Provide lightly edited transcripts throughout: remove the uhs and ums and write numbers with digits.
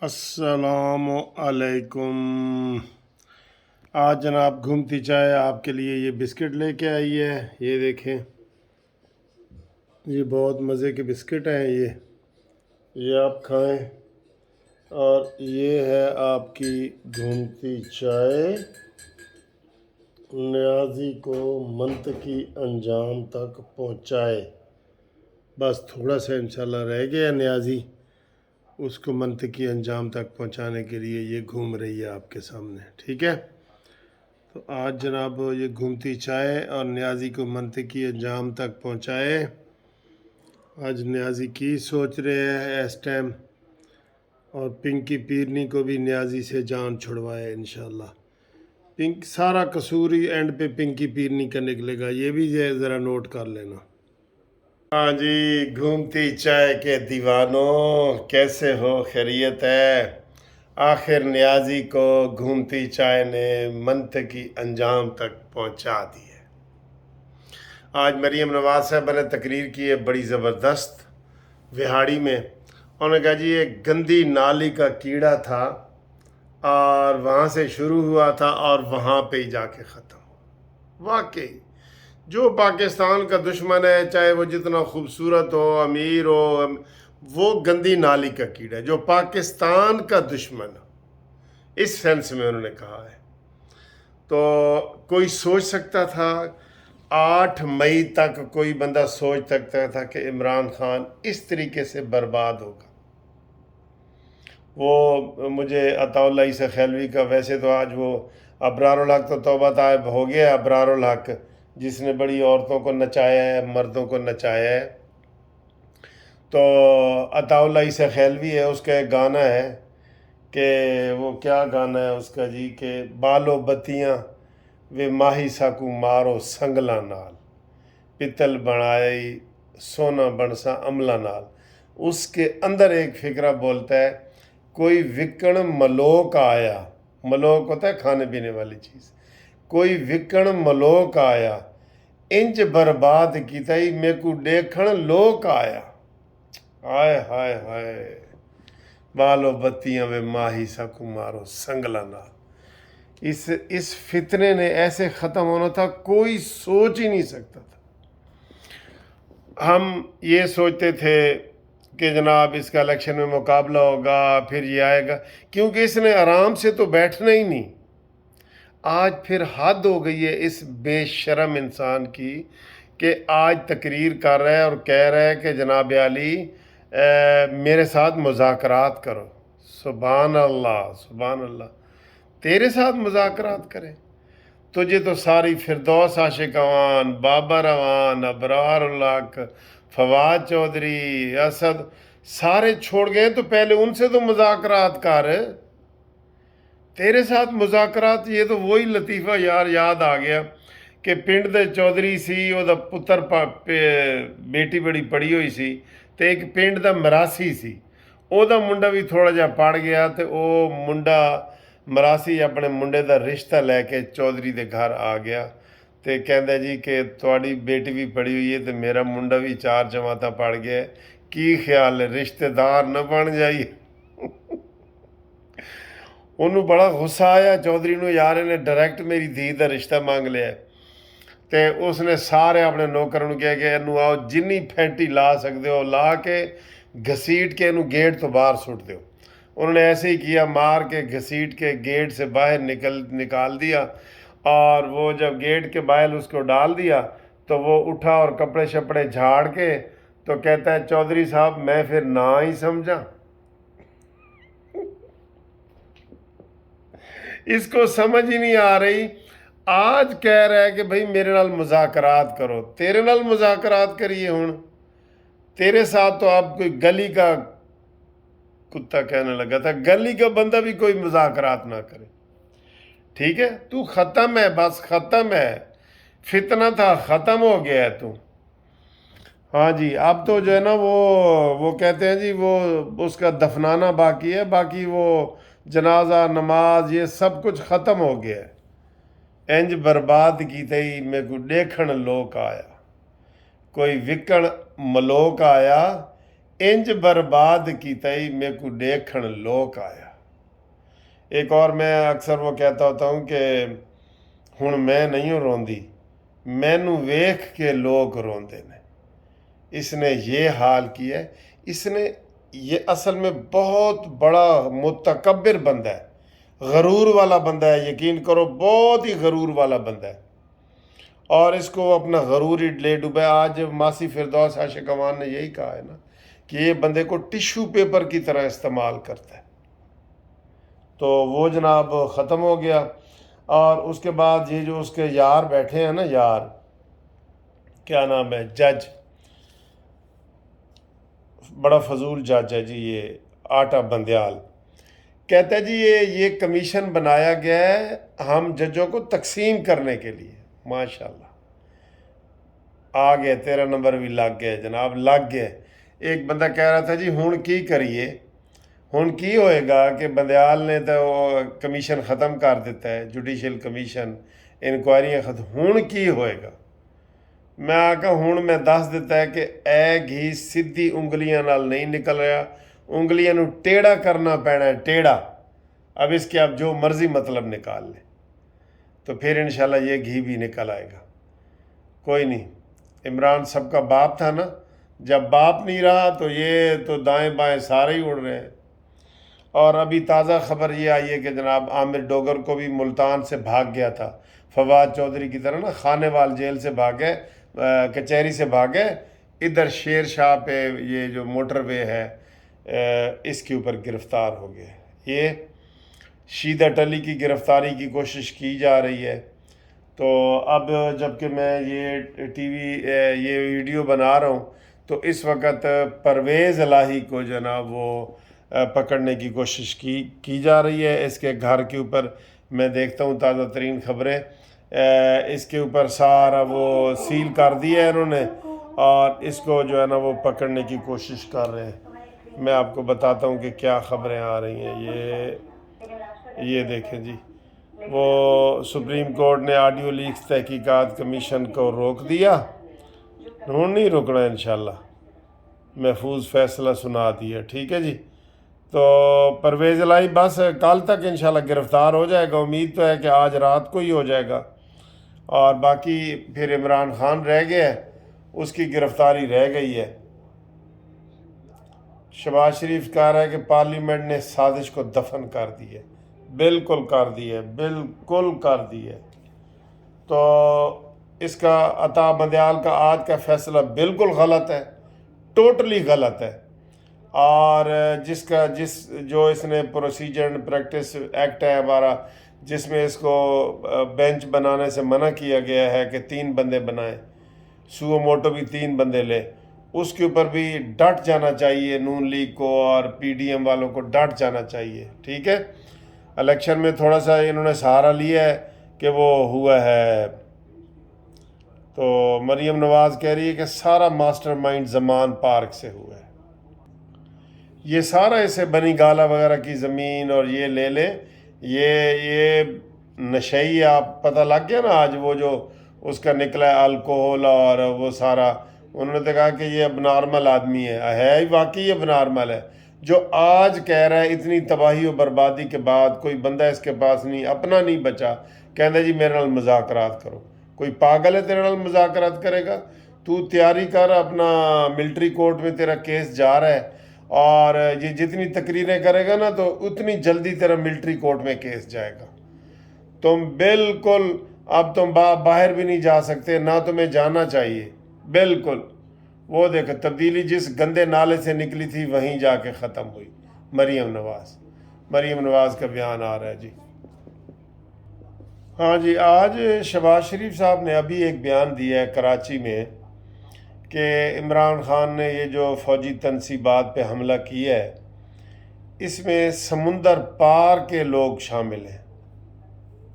अस्सलाम अलैकुम। आज जनाब घूमती चाय आप के लिए ये बिस्किट लेके आई है। ये देखें, ये बहुत मज़े के बिस्किट हैं। ये आप खाएं। और ये है आपकी घूमती चाय, न्याजी को मंतकी अंजाम तक पहुँचाए। बस थोड़ा सा इंशाल्लाह रह गया न्याजी उसको मंतकी अंजाम तक पहुंचाने के लिए। ये घूम रही है आपके सामने, ठीक है। तो आज जनाब ये घूमती चाय और न्याजी को मंतकी अंजाम तक पहुंचाए। आज न्याजी की सोच रहे हैं इस टाइम, और पिंकी पीरनी को भी न्याजी से जान छुड़वाए इंशाल्लाह। पिंक सारा कसूर ही एंड पे पिंकी पीरनी का निकलेगा, ये भी ज़रा नोट कर लेना। हाँ जी, घूमती चाय के दीवानों, कैसे हो? खैरियत है? आखिर न्याजी को घूमती चाय ने मंतकी अंजाम तक पहुंचा दी है। आज मरीम नवाज साहब ने तकरीर की है बड़ी ज़बरदस्त विहाड़ी में। उन्होंने कहा जी ये गंदी नाली का कीड़ा था और वहाँ से शुरू हुआ था और वहाँ पे ही जाके ख़त्म हुआ। वाकई जो पाकिस्तान का दुश्मन है, चाहे वो जितना खूबसूरत हो, अमीर हो, वो गंदी नाली का कीड़ा है जो पाकिस्तान का दुश्मन है, इस सेंस में उन्होंने कहा है। तो कोई सोच सकता था 8 मई तक कोई बंदा सोच सकता था कि इमरान खान इस तरीके से बर्बाद होगा। वो मुझे अताउल्ला ईसा खैलवी का, वैसे तो आज वो अबरारुल हक तो तौबा तायब हो गया, अबरारुल हक जिसने बड़ी औरतों को नचाया है, मर्दों को नचाया है। तो अताउल्ला ईसा खैलवी है, उसका एक गाना है कि वो क्या गाना है उसका जी, कि बालो बत्तियाँ वे माही साकू मारो संगला नाल, पितल बनाई सोना बनसा अमला नाल। उसके अंदर एक फिक्रा बोलता है, कोई विकण मलोक आया, मलोक होता है खाने पीने वाली चीज़, कोई विकण मलोक आया, इंज बर्बाद कीता ही मेरे को देखण लोक आया। हाय हाय हाय, बालो बत्तियां वे माही साकू मारो संगला नाल। इस फितने ने ऐसे ख़त्म होना था, कोई सोच ही नहीं सकता था। हम ये सोचते थे कि जनाब इसका इलेक्शन में मुकाबला होगा, फिर ये आएगा, क्योंकि इसने आराम से तो बैठना ही नहीं। आज फिर हद हो गई है इस बेशरम इंसान की कि आज तकरीर कर रहा है और कह रहा है कि जनाब आली मेरे साथ मुज़ाकरात करो। सुभान अल्लाह सुभान अल्लाह, तेरे साथ मुज़ाकरात करें? तुझे तो सारी फिरदौस आशिक अवान, बाबर अवान, अबरार उल्लाक, फवाद चौधरी, असद सारे छोड़ गए, तो पहले उनसे तो मुज़ाकरात कर। तेरे साथ मुज़ाकरात, ये तो वही लतीफ़ा यार याद आ गया कि पिंड दे चौधरी सी, ओदा पुत्तर बेटी बड़ी पढ़ी हुई सी, ते एक पिंड दा मरासी सी, ओदा मुंडा भी थोड़ा जिहा पढ़ गया, ते ओ मुंडा मरासी अपने मुंडे दा रिश्ता लैके चौधरी दे घर आ गया, ते कहंदा जी कि तुहाड़ी बेटी भी पढ़ी हुई है, ते मेरा मुंडा भी 4 जमातां पढ़ गया, की ख्याल है रिश्तेदार न बन जाइए। ਉਹਨੂੰ ਬੜਾ ਗੁੱਸਾ ਆਇਆ ਚੌਧਰੀ ਨੂੰ, ਯਾਰ ਇਹਨੇ ਡਾਇਰੈਕਟ ਮੇਰੀ ਧੀ ਦਾ ਰਿਸ਼ਤਾ ਮੰਗ ਲਿਆ। ਤੇ ਉਸਨੇ ਸਾਰੇ ਆਪਣੇ ਨੌਕਰਾਂ ਨੂੰ ਕਿਹਾ ਕਿ ਇਹਨੂੰ ਆਓ ਜਿੰਨੀ ਫੈਂਟੀ ਲਾ ਸਕਦੇ ਹੋ ਲਾ ਕੇ घसीट के ਇਹਨੂੰ गेट तो बाहर सुट दो। उन्होंने ऐसे ही किया, मार के घसीट के गेट से बाहर निकाल दिया, और वो जब गेट के बाहर उसको डाल दिया तो वो उठा और कपड़े शपड़े झाड़ के तो कहता है, चौधरी साहब मैं फिर ना ही समझा। इसको समझ ही नहीं आ रही। आज कह रहा है कि भाई मेरे नाल मुज़ाकरात करो। तेरे नाल मुज़ाकरात करिए हुण? तेरे साथ तो आप कोई गली का कुत्ता कहने लगा था, गली का बंदा भी कोई मुज़ाकरात ना करे। ठीक है, तू ख़त्म है, बस ख़त्म है, फितना था ख़त्म हो गया है तू। हाँ जी, अब तो जो है ना वो कहते हैं जी वो उसका दफनाना बाकी है, बाकी वो जनाजा नमाज ये सब कुछ ख़त्म हो गया है। इंज बर्बाद की तई मेरे को देखण लोक आया, कोई विकण मलोक आया, इंज बर्बाद कीता ही मेरे को देखण लोक आया। एक और मैं अक्सर वो कहता होता हूँ कि हुण मैं नहीं हूँ रोंदी, मैनू वेख के लोग रोंदे ने। इसने ये हाल किया है। इसने ये असल में बहुत बड़ा मुतकब्बिर बंदा है, गरूर वाला बंदा है, यकीन करो बहुत ही गरूर वाला बंदा है। और इसको अपना गरूर ही ले डूबा। आज मासी फिरदौस आशिक अमान ने यही कहा है ना कि ये बंदे को टिश्यू पेपर की तरह इस्तेमाल करता है। तो वो जनाब ख़त्म हो गया। और उसके बाद ये जो उसके यार बैठे हैं ना, यार क्या नाम है, जज, बड़ा फजूल जज है जी ये, आटा बंदयाल, कहता है जी ये कमीशन बनाया गया है हम जजों को तकसीम करने के लिए। माशाल्लाह, आ गया, तेरा नंबर भी लग गया जनाब, लग गया। एक बंदा कह रहा था जी हुण की करिए, हुण की होएगा कि बंदयाल ने तो कमीशन ख़त्म कर दिता है, जुडिशल कमीशन, इंक्वायरियाँ ख़त्म, हुण की होएगा। मैं आखा हुण मैं दस दिता है कि ए घी सीधी उंगलियां नाल नहीं निकल रहा, उंगलियां नू टेढ़ा करना पैना है, टेढ़ा। अब इसके आप जो मर्ज़ी मतलब निकाल लें, तो फिर इंशाल्लाह ये घी भी निकल आएगा। कोई नहीं, इमरान सबका बाप था ना, जब बाप नहीं रहा तो ये तो दाएं बाएं सारे ही उड़ रहे हैं। और अभी ताज़ा खबर ये आई है कि जनाब आमिर डोगर को भी मुल्तान से भाग गया था, फवाद चौधरी की तरह ना, खानेवाल जेल से भागे, कचहरी से भागे, इधर शेर शाह पे ये जो मोटर वे है इसके ऊपर गिरफ़्तार हो गए। ये शीदत अली की गिरफ़्तारी की कोशिश की जा रही है। तो अब जबकि मैं ये टीवी ये वीडियो बना रहा हूँ तो इस वक्त परवेज़ इलाही को जो ना वो पकड़ने की कोशिश की जा रही है। इसके घर के ऊपर मैं देखता हूँ ताज़ा तरीन खबरें, इसके ऊपर सारा वो सील कर दिया है इन्होंने और इसको जो है ना वो पकड़ने की कोशिश कर रहे हैं। मैं आपको बताता हूँ कि क्या खबरें आ रही हैं। ये देखें जी, वो सुप्रीम कोर्ट ने ऑडियो लीक्स तहकीकात कमीशन को रोक दिया, उन्होंने नहीं रुकना, इंशाल्लाह महफूज फैसला सुना दिया। ठीक है जी, तो परवेज़ इलाही बस कल तक इंशाल्लाह गिरफ़्तार हो जाएगा। उम्मीद तो है कि आज रात को ही हो जाएगा। और बाकी फिर इमरान खान रह गया है, उसकी गिरफ़्तारी रह गई है। शहबाज शरीफ कह रहा है कि पार्लियामेंट ने साजिश को दफन कर दी है। बिल्कुल कर दी है, बिल्कुल कर दी है। तो इसका अता बंदयाल का आज का फ़ैसला बिल्कुल गलत है, टोटली गलत है। और जो इसने प्रोसीजर एंड प्रैक्टिस एक्ट है हमारा, जिसमें इसको बेंच बनाने से मना किया गया है कि 3 बंदे बनाएं, सुओ मोटो भी 3 बंदे ले, उसके ऊपर भी डट जाना चाहिए। नून लीग को और पीडीएम वालों को डट जाना चाहिए। ठीक है, इलेक्शन में थोड़ा सा इन्होंने सहारा लिया है कि वो हुआ है। तो मरीम नवाज़ कह रही है कि सारा मास्टरमाइंड ज़मान पार्क से हुआ है। ये सारा इसे बनी गाला वगैरह की ज़मीन और ये ले लें, ये नशई, आप पता लग गया ना आज वो जो उसका निकला है अल्कोहल और वो सारा। उन्होंने तो कहा कि ये अब नॉर्मल आदमी है ही, वाकई ये नॉर्मल है। जो आज कह रहा है इतनी तबाही और बर्बादी के बाद कोई बंदा इसके पास नहीं, अपना नहीं बचा, कहता जी मेरे नाल मुज़ाकरात करो। कोई पागल है तेरे नाल मुज़ाकरात करेगा? तू तैयारी कर, अपना मिलिट्री कोर्ट में तेरा केस जा रहा है और ये जितनी तकरीरें करेगा ना तो उतनी जल्दी तेरा मिलिट्री कोर्ट में केस जाएगा। तुम बिल्कुल अब तुम बाहर भी नहीं जा सकते, ना तुम्हें जाना चाहिए बिल्कुल। वो देखो तब्दीली जिस गंदे नाले से निकली थी वहीं जाके ख़त्म हुई। मरीम नवाज़ का बयान आ रहा है जी। हाँ जी, आज शहबाज शरीफ साहब ने अभी एक बयान दिया है कराची में कि इमरान खान ने ये जो फ़ौजी तनसीबात पे हमला किया है इसमें समुंदर पार के लोग शामिल हैं।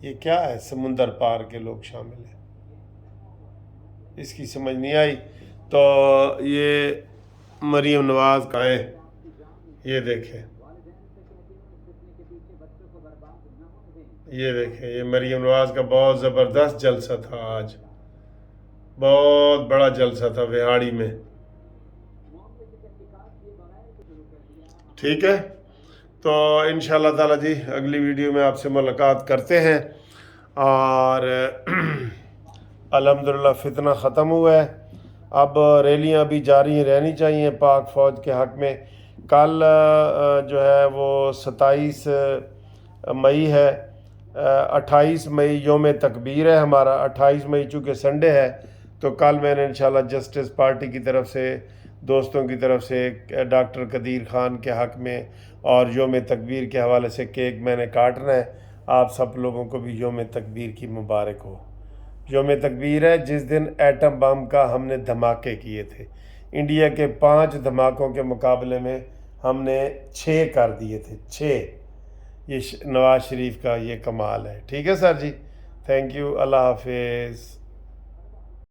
ये क्या है, समुंदर पार के लोग शामिल हैं, इसकी समझ नहीं आई। तो ये मरीम नवाज़ का है, ये देखें, ये देखें, ये मरीम नवाज़ का बहुत ज़बरदस्त जलसा था आज, बहुत बड़ा जलसा था विहाड़ी में। ٹھیک ہے، تو انشاءاللہ تعالیٰ جی اگلی ویڈیو میں آپ سے ملاقات کرتے ہیں، اور الحمدللہ فتنہ ختم ہوا ہے، اب ریلیاں بھی جاری رہنی چاہیے پاک فوج کے حق میں۔ کل جو ہے وہ 27 مئی ہے، 28 مئی یوم تکبیر ہے ہمارا، 28 مئی چونکہ سنڈے ہے، تو کل میں نے انشاءاللہ جسٹس پارٹی کی طرف سے، دوستوں کی طرف سے ڈاکٹر قدیر خان کے حق میں اور یوم تکبیر کے حوالے سے کیک میں نے کاٹنا ہے۔ آپ سب لوگوں کو بھی یوم تکبیر کی مبارک ہو۔ یوم تکبیر ہے جس دن ایٹم بم کا ہم نے دھماکے کیے تھے، انڈیا کے 5 دھماکوں کے مقابلے میں ہم نے 6 کر دیے تھے، 6۔ یہ نواز شریف کا یہ کمال ہے۔ ٹھیک ہے سر جی، تھینک یو، اللہ حافظ۔